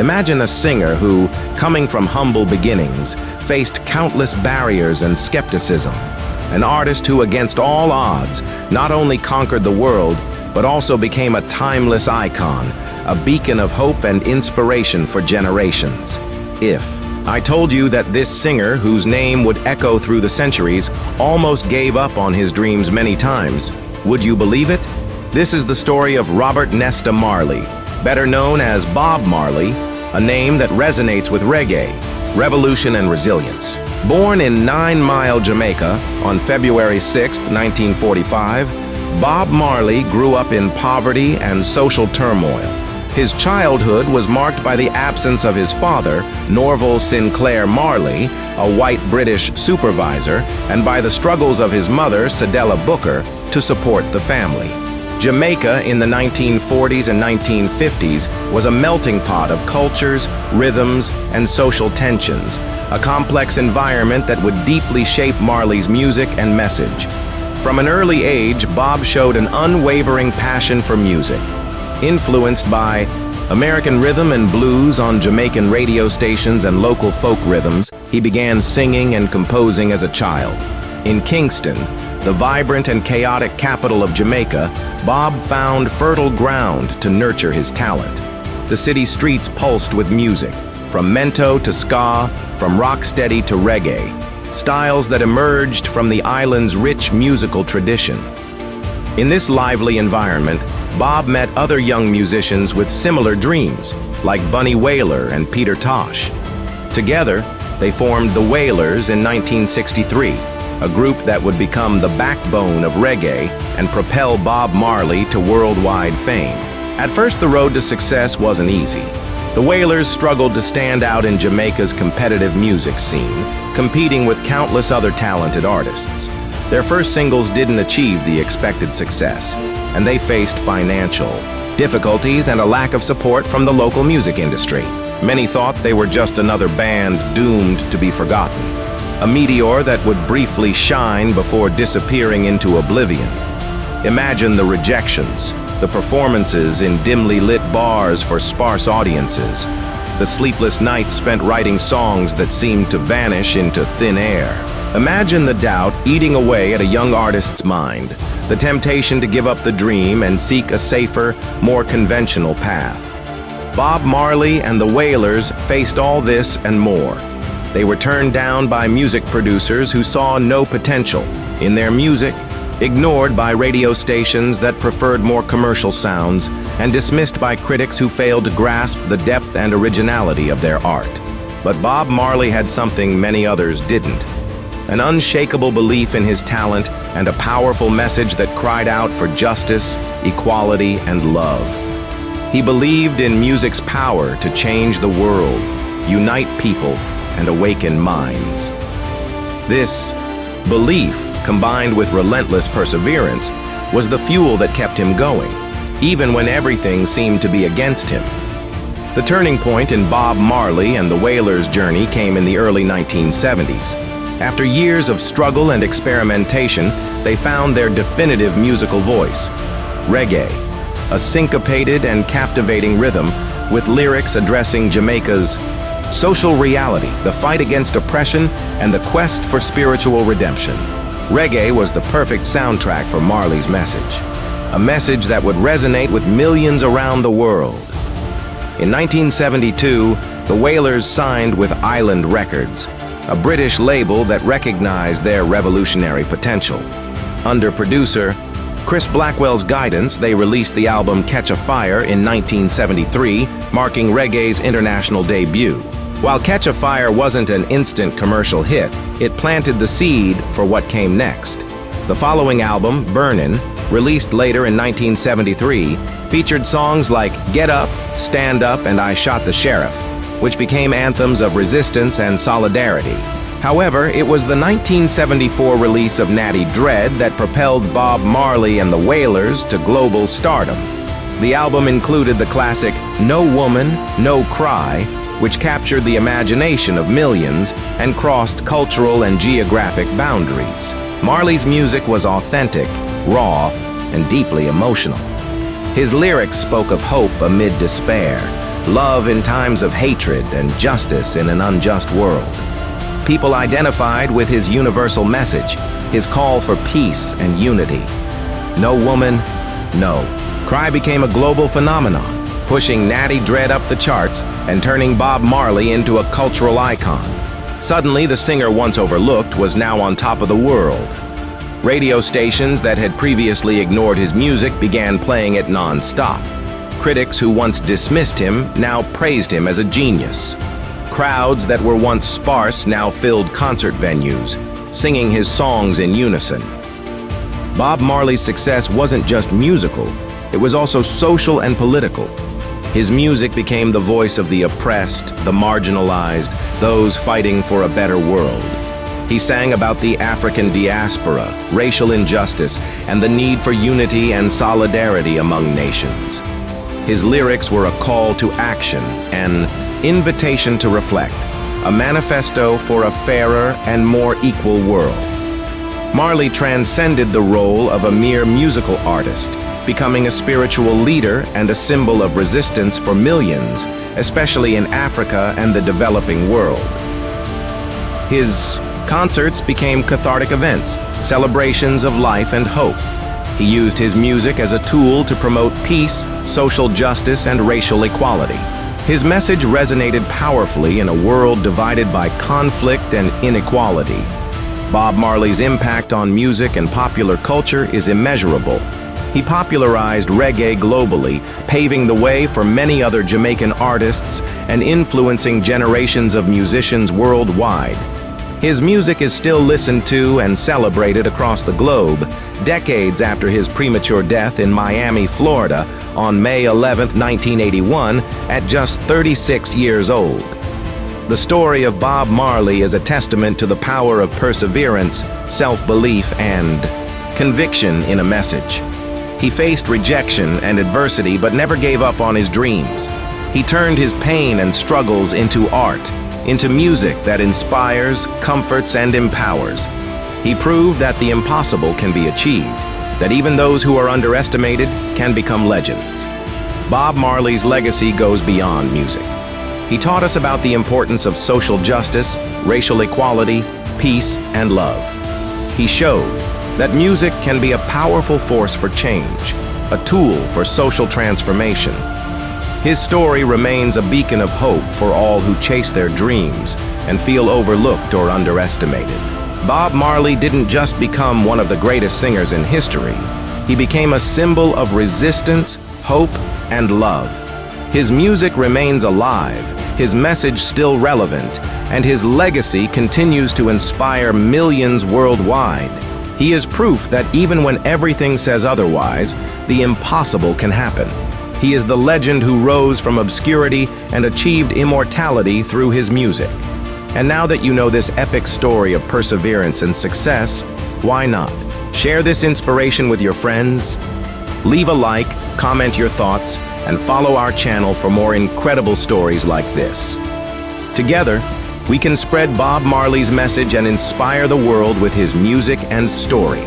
Imagine a singer who, coming from humble beginnings, faced countless barriers and skepticism. An artist who, against all odds, not only conquered the world, but also became a timeless icon, a beacon of hope and inspiration for generations. If I told you that this singer, whose name would echo through the centuries, almost gave up on his dreams many times, would you believe it? This is the story of Robert Nesta Marley, better known as Bob Marley, a name that resonates with reggae, revolution, and resilience. Born in 9 Mile, Jamaica, on February 6, 1945, Bob Marley grew up in poverty and social turmoil. His childhood was marked by the absence of his father, Norval Marley, a white British supervisor, and by the struggles of his mother, Cedella Booker, to support the family. Jamaica in the 1940s and 1950s was a melting pot of cultures, rhythms, and social tensions, a complex environment that would deeply shape Marley's music and message. From an early age, Bob showed an unwavering passion for music. Influenced by American rhythm and blues on Jamaican radio stations and local folk rhythms, he began singing and composing as a child. In Kingston, the vibrant and chaotic capital of Jamaica, Bob found fertile ground to nurture his talent. The city streets pulsed with music, from mento to ska, from rocksteady to reggae, styles that emerged from the island's rich musical tradition. In this lively environment, Bob met other young musicians with similar dreams, like Bunny Wailer and Peter Tosh. Together, they formed the Wailers in 1963, a group that would become the backbone of reggae and propel Bob Marley to worldwide fame. At first, the road to success wasn't easy. The Wailers struggled to stand out in Jamaica's competitive music scene, competing with countless other talented artists. Their first singles didn't achieve the expected success, and they faced financial difficulties and a lack of support from the local music industry. Many thought they were just another band doomed to be forgotten, a meteor that would briefly shine before disappearing into oblivion. Imagine the rejections, the performances in dimly lit bars for sparse audiences, the sleepless nights spent writing songs that seemed to vanish into thin air. Imagine the doubt eating away at a young artist's mind, the temptation to give up the dream and seek a safer, more conventional path. Bob Marley and the Wailers faced all this and more. They were turned down by music producers who saw no potential in their music, ignored by radio stations that preferred more commercial sounds, and dismissed by critics who failed to grasp the depth and originality of their art. But Bob Marley had something many others didn't: an unshakable belief in his talent and a powerful message that cried out for justice, equality, and love. He believed in music's power to change the world, unite people, and awaken minds. This belief, combined with relentless perseverance, was the fuel that kept him going, even when everything seemed to be against him. The turning point in Bob Marley and the Wailers' journey came in the early 1970s. After years of struggle and experimentation, they found their definitive musical voice: reggae, a syncopated and captivating rhythm with lyrics addressing Jamaica's social reality, the fight against oppression, and the quest for spiritual redemption. Reggae was the perfect soundtrack for Marley's message, a message that would resonate with millions around the world. In 1972, the Wailers signed with Island Records, a British label that recognized their revolutionary potential. Under producer Chris Blackwell's guidance, they released the album Catch a Fire in 1973, marking reggae's international debut. While Catch a Fire wasn't an instant commercial hit, it planted the seed for what came next. The following album, Burnin', released later in 1973, featured songs like Get Up, Stand Up, and I Shot the Sheriff, which became anthems of resistance and solidarity. However, it was the 1974 release of Natty Dread that propelled Bob Marley and the Wailers to global stardom. The album included the classic No Woman, No Cry, which captured the imagination of millions and crossed cultural and geographic boundaries. Marley's music was authentic, raw, and deeply emotional. His lyrics spoke of hope amid despair, love in times of hatred and justice in an unjust world. People identified with his universal message, his call for peace and unity. No woman, no. Cry became a global phenomenon, pushing Natty Dread up the charts and turning Bob Marley into a cultural icon. Suddenly, the singer once overlooked was now on top of the world. Radio stations that had previously ignored his music began playing it non-stop. Critics who once dismissed him now praised him as a genius. Crowds that were once sparse now filled concert venues, singing his songs in unison. Bob Marley's success wasn't just musical, it was also social and political. His music became the voice of the oppressed, the marginalized, those fighting for a better world. He sang about the African diaspora, racial injustice, and the need for unity and solidarity among nations. His lyrics were a call to action, an invitation to reflect, a manifesto for a fairer and more equal world. Marley transcended the role of a mere musical artist, becoming a spiritual leader and a symbol of resistance for millions, especially in Africa and the developing world. His concerts became cathartic events, celebrations of life and hope. He used his music as a tool to promote peace, social justice, and racial equality. His message resonated powerfully in a world divided by conflict and inequality. Bob Marley's impact on music and popular culture is immeasurable. He popularized reggae globally, paving the way for many other Jamaican artists and influencing generations of musicians worldwide. His music is still listened to and celebrated across the globe, decades after his premature death in Miami, Florida, on May 11, 1981, at just 36 years old. The story of Bob Marley is a testament to the power of perseverance, self-belief, and conviction in a message. He faced rejection and adversity but never gave up on his dreams. He turned his pain and struggles into art, into music that inspires, comforts, and empowers. He proved that the impossible can be achieved, that even those who are underestimated can become legends. Bob Marley's legacy goes beyond music. He taught us about the importance of social justice, racial equality, peace, and love. He showed that music can be a powerful force for change, a tool for social transformation. His story remains a beacon of hope for all who chase their dreams and feel overlooked or underestimated. Bob Marley didn't just become one of the greatest singers in history. He became a symbol of resistance, hope, and love. His music remains alive, his message still relevant, and his legacy continues to inspire millions worldwide. He is proof that even when everything says otherwise, the impossible can happen. He is the legend who rose from obscurity and achieved immortality through his music. And now that you know this epic story of perseverance and success, why not share this inspiration with your friends? Leave a like, comment your thoughts, and follow our channel for more incredible stories like this. Together, we can spread Bob Marley's message and inspire the world with his music and story.